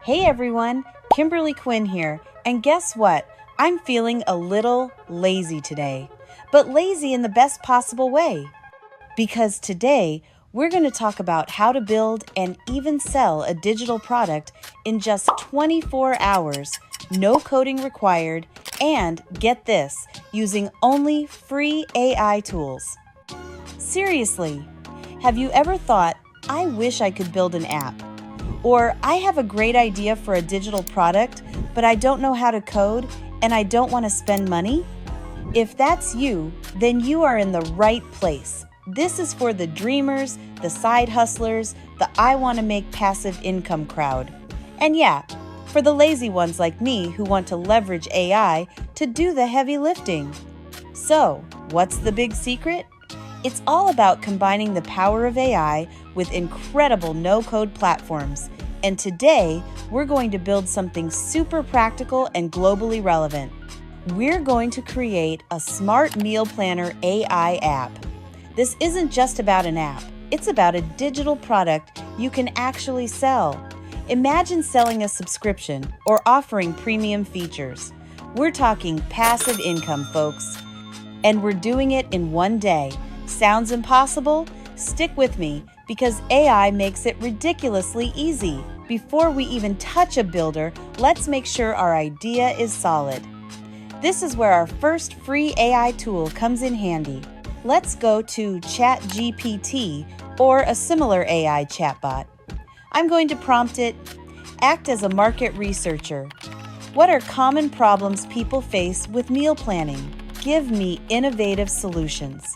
Hey everyone, Kimberly Quinn here, and guess what? I'm feeling a little lazy today, but lazy in the best possible way. Because today, we're going to talk about how to build and even sell a digital product in just 24 hours, no coding required, and get this, using only free AI tools. Seriously, have you ever thought, I wish I could build an app? Or I have a great idea for a digital product, but I don't know how to code and I don't want to spend money? If that's you, then you are in the right place. This is for the dreamers, the side hustlers, the I want to make passive income crowd. And yeah, for the lazy ones like me who want to leverage AI to do the heavy lifting. So, what's the big secret? It's all about combining the power of AI with incredible no-code platforms. And today, we're going to build something super practical and globally relevant. We're going to create a smart meal planner AI app. This isn't just about an app. It's about a digital product you can actually sell. Imagine selling a subscription or offering premium features. We're talking passive income, folks. And we're doing it in one day. Sounds impossible? Stick with me because AI makes it ridiculously easy. Before we even touch a builder, let's make sure our idea is solid. This is where our first free AI tool comes in handy. Let's go to ChatGPT or a similar AI chatbot. I'm going to prompt it, act as a market researcher. What are common problems people face with meal planning? Give me innovative solutions.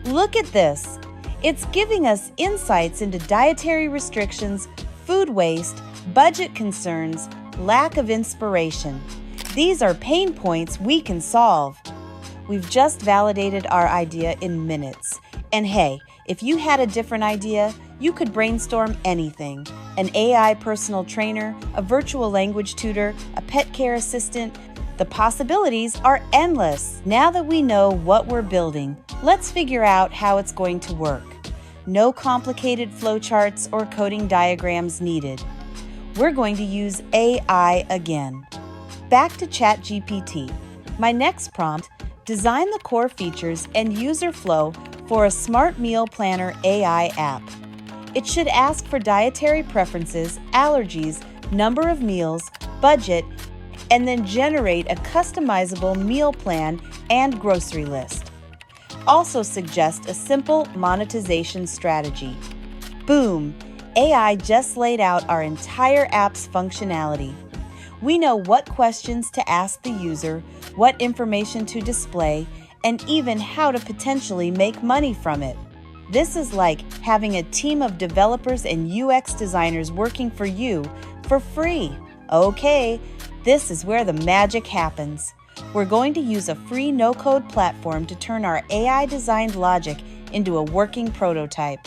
Look at this. It's giving us insights into dietary restrictions, food waste, budget concerns, lack of inspiration. These are pain points we can solve. We've just validated our idea in minutes. And hey, if you had a different idea, you could brainstorm anything. An AI personal trainer, a virtual language tutor, a pet care assistant. The possibilities are endless. Now that we know what we're building, let's figure out how it's going to work. No complicated flowcharts or coding diagrams needed. We're going to use AI again. Back to ChatGPT. My next prompt, design the core features and user flow for a smart meal planner AI app. It should ask for dietary preferences, allergies, number of meals, budget, and then generate a customizable meal plan and grocery list. Also suggest a simple monetization strategy. Boom! AI just laid out our entire app's functionality. We know what questions to ask the user, what information to display, and even how to potentially make money from it. This is like having a team of developers and UX designers working for you for free. Okay, this is where the magic happens. We're going to use a free no-code platform to turn our AI-designed logic into a working prototype.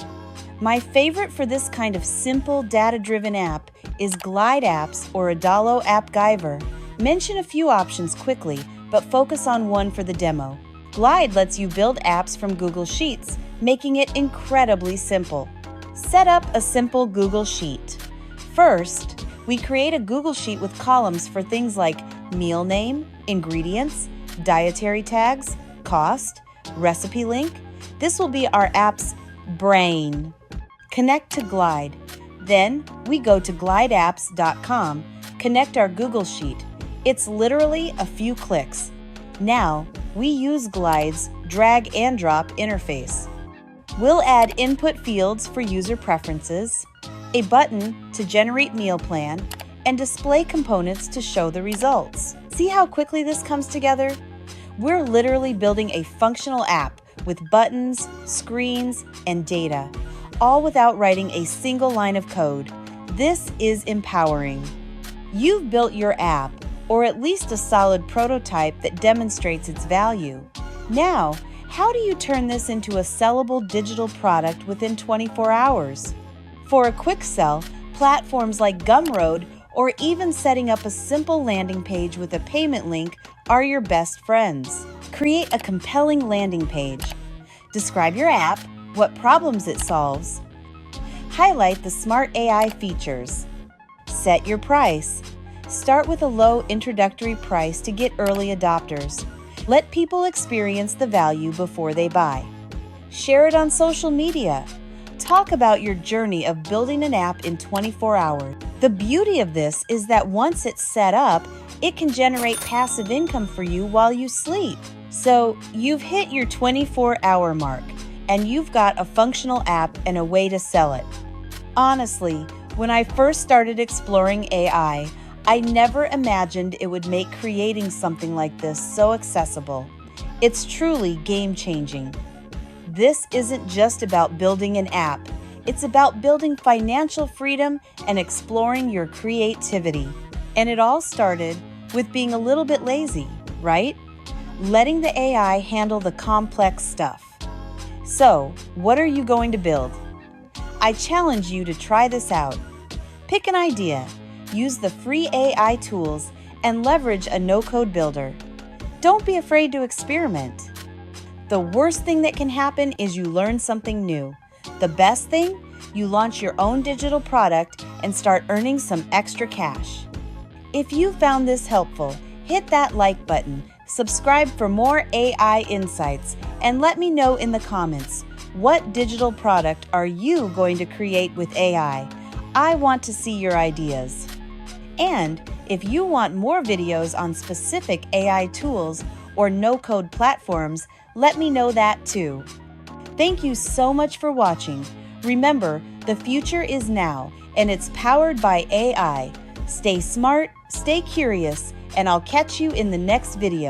My favorite for this kind of simple data-driven app is Glide Apps or Adalo AppGyver. Mention a few options quickly, but focus on one for the demo. Glide lets you build apps from Google Sheets, making it incredibly simple. Set up a simple Google Sheet. First, we create a Google Sheet with columns for things like meal name, ingredients, dietary tags, cost, recipe link. This will be our app's brain. Connect to Glide. Then we go to glideapps.com, connect our Google Sheet. It's literally a few clicks. Now, we use Glide's drag and drop interface. We'll add input fields for user preferences, a button to generate meal plan, and display components to show the results. See how quickly this comes together? We're literally building a functional app with buttons, screens, and data, all without writing a single line of code. This is empowering. You've built your app, or at least a solid prototype that demonstrates its value. Now, how do you turn this into a sellable digital product within 24 hours? For a quick sell, platforms like Gumroad or even setting up a simple landing page with a payment link are your best friends. Create a compelling landing page. Describe your app, what problems it solves. Highlight the smart AI features. Set your price. Start with a low introductory price to get early adopters. Let people experience the value before they buy. Share it on social media. Talk about your journey of building an app in 24 hours. The beauty of this is that once it's set up, it can generate passive income for you while you sleep. So you've hit your 24-hour mark, and you've got a functional app and a way to sell it. Honestly, when I first started exploring AI, I never imagined it would make creating something like this so accessible. It's truly game-changing. This isn't just about building an app. It's about building financial freedom and exploring your creativity. And it all started with being a little bit lazy, right? Letting the AI handle the complex stuff. So, what are you going to build? I challenge you to try this out. Pick an idea, use the free AI tools, and leverage a no-code builder. Don't be afraid to experiment. The worst thing that can happen is you learn something new. The best thing? You launch your own digital product and start earning some extra cash. If you found this helpful, hit that like button, subscribe for more AI insights, and let me know in the comments, what digital product are you going to create with AI? I want to see your ideas. And if you want more videos on specific AI tools or no-code platforms, let me know that too. Thank you so much for watching. Remember, the future is now, and it's powered by AI. Stay smart, stay curious, and I'll catch you in the next video.